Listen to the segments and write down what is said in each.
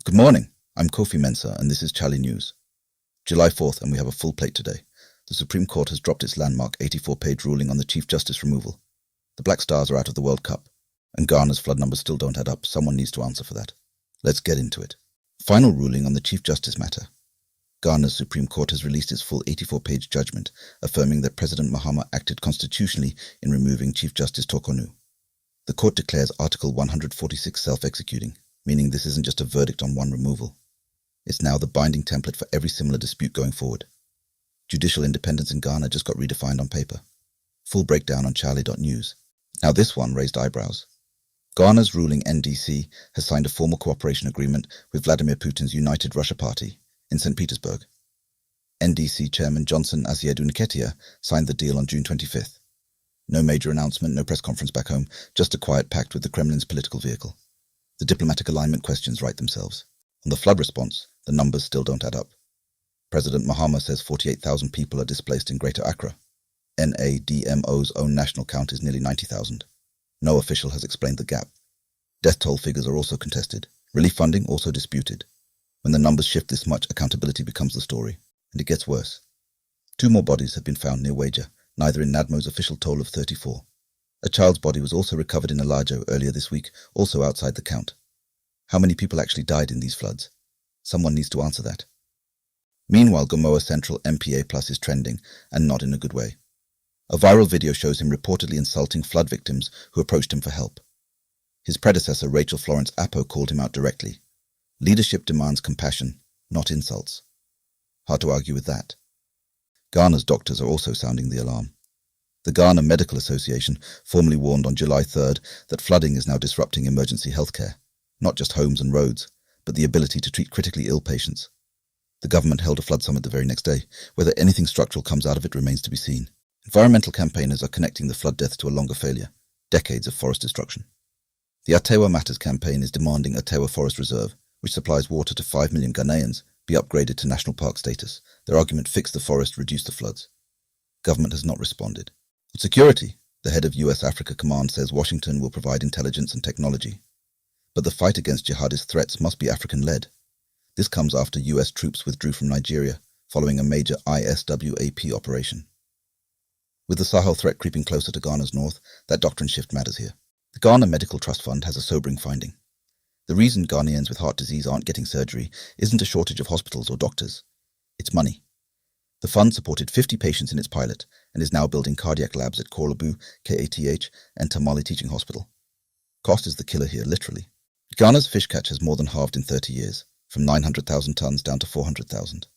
Good morning, I'm Kofi Mensah and this is Chale News. July 4th and we have a full plate today. The Supreme Court has dropped its landmark 84-page ruling on the Chief Justice removal. The Black Stars are out of the World Cup, and Ghana's flood numbers still don't add up. Someone needs to answer for that. Let's get into it. Final ruling on the Chief Justice matter. Ghana's Supreme Court has released its full 84-page judgment, affirming that President Mahama acted constitutionally in removing Chief Justice Torkornoo. The court declares Article 146 self-executing, meaning this isn't just a verdict on one removal. It's now the binding template for every similar dispute going forward. Judicial independence in Ghana just got redefined on paper. Full breakdown on chale.news. Now this one raised eyebrows. Ghana's ruling NDC has signed a formal cooperation agreement with Vladimir Putin's United Russia Party in Saint Petersburg. NDC Chairman Johnson Asiedu-Nketia signed the deal on June 25th. No major announcement, no press conference back home, just a quiet pact with the Kremlin's political vehicle. The diplomatic alignment questions write themselves. On the flood response, the numbers still don't add up. President Mahama says 48,000 people are displaced in Greater Accra. NADMO's own national count is nearly 90,000. No official has explained the gap. Death toll figures are also contested. Relief funding also disputed. When the numbers shift this much, accountability becomes the story. And it gets worse. 2 more bodies have been found near Wager, neither in NADMO's official toll of 34. A child's body was also recovered in Alajo earlier this week, also outside the count. How many people actually died in these floods? Someone needs to answer that. Meanwhile, Gomoa Central MPA Plus is trending, and not in a good way. A viral video shows him reportedly insulting flood victims who approached him for help. His predecessor, Rachel Florence Appo, called him out directly. Leadership demands compassion, not insults. Hard to argue with that. Ghana's doctors are also sounding the alarm. The Ghana Medical Association formally warned on July 3rd that flooding is now disrupting emergency healthcare, not just homes and roads, but the ability to treat critically ill patients. The government held a flood summit the very next day. Whether anything structural comes out of it remains to be seen. Environmental campaigners are connecting the flood deaths to a longer failure, decades of forest destruction. The Atewa Matters campaign is demanding Atewa Forest Reserve, which supplies water to 5 million Ghanaians, be upgraded to national park status. Their argument: fix the forest, reduce the floods. Government has not responded. On security, the head of US Africa Command says Washington will provide intelligence and technology. But the fight against jihadist threats must be African-led. This comes after US troops withdrew from Nigeria following a major ISWAP operation. With the Sahel threat creeping closer to Ghana's north, that doctrine shift matters here. The Ghana Medical Trust Fund has a sobering finding. The reason Ghanaians with heart disease aren't getting surgery isn't a shortage of hospitals or doctors. It's money. The fund supported 50 patients in its pilot and is now building cardiac labs at Korlebu, KATH, and Tamale Teaching Hospital. Cost is the killer here, literally. Ghana's fish catch has more than halved in 30 years, from 900,000 tons down to 400,000.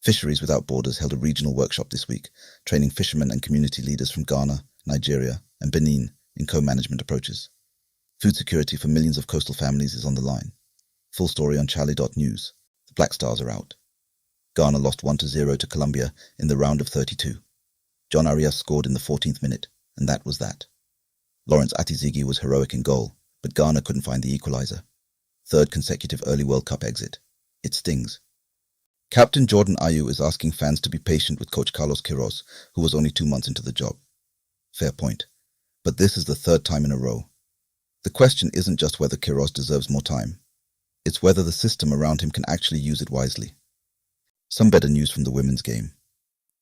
Fisheries Without Borders held a regional workshop this week, training fishermen and community leaders from Ghana, Nigeria, and Benin in co-management approaches. Food security for millions of coastal families is on the line. Full story on chale.news. The Black Stars are out. Ghana lost 1-0 to Colombia in the round of 32. John Arias scored in the 14th minute, and that was that. Lawrence Atizigi was heroic in goal, but Ghana couldn't find the equalizer. 3rd consecutive early World Cup exit. It stings. Captain Jordan Ayew is asking fans to be patient with coach Carlos Queiroz, who was only 2 months into the job. Fair point. But this is the 3rd time in a row. The question isn't just whether Queiroz deserves more time. It's whether the system around him can actually use it wisely. Some better news from the women's game.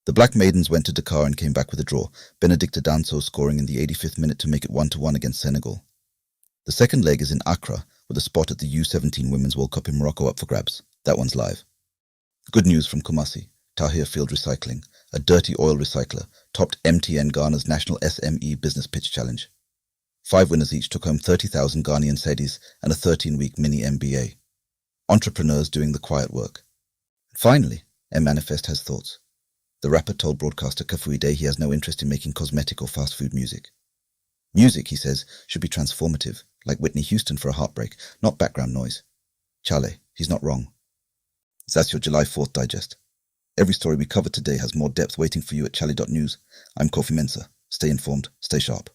The Black Maidens went to Dakar and came back with a draw, Benedicta Danso scoring in the 85th minute to make it 1-1 against Senegal. The second leg is in Accra, with a spot at the U17 Women's World Cup in Morocco up for grabs. That one's live. Good news from Kumasi. Tahir Field Recycling, a dirty oil recycler, topped MTN Ghana's National SME Business Pitch Challenge. 5 winners each took home 30,000 Ghanaian cedis and a 13-week mini MBA. Entrepreneurs doing the quiet work. Finally, M.anifest has thoughts. The rapper told broadcaster Kafuide he has no interest in making cosmetic or fast food music. Music, he says, should be transformative, like Whitney Houston for a heartbreak, not background noise. Chale, he's not wrong. That's your July 4th digest. Every story we covered today has more depth waiting for you at chale.news. I'm Kofi Mensah. Stay informed, stay sharp.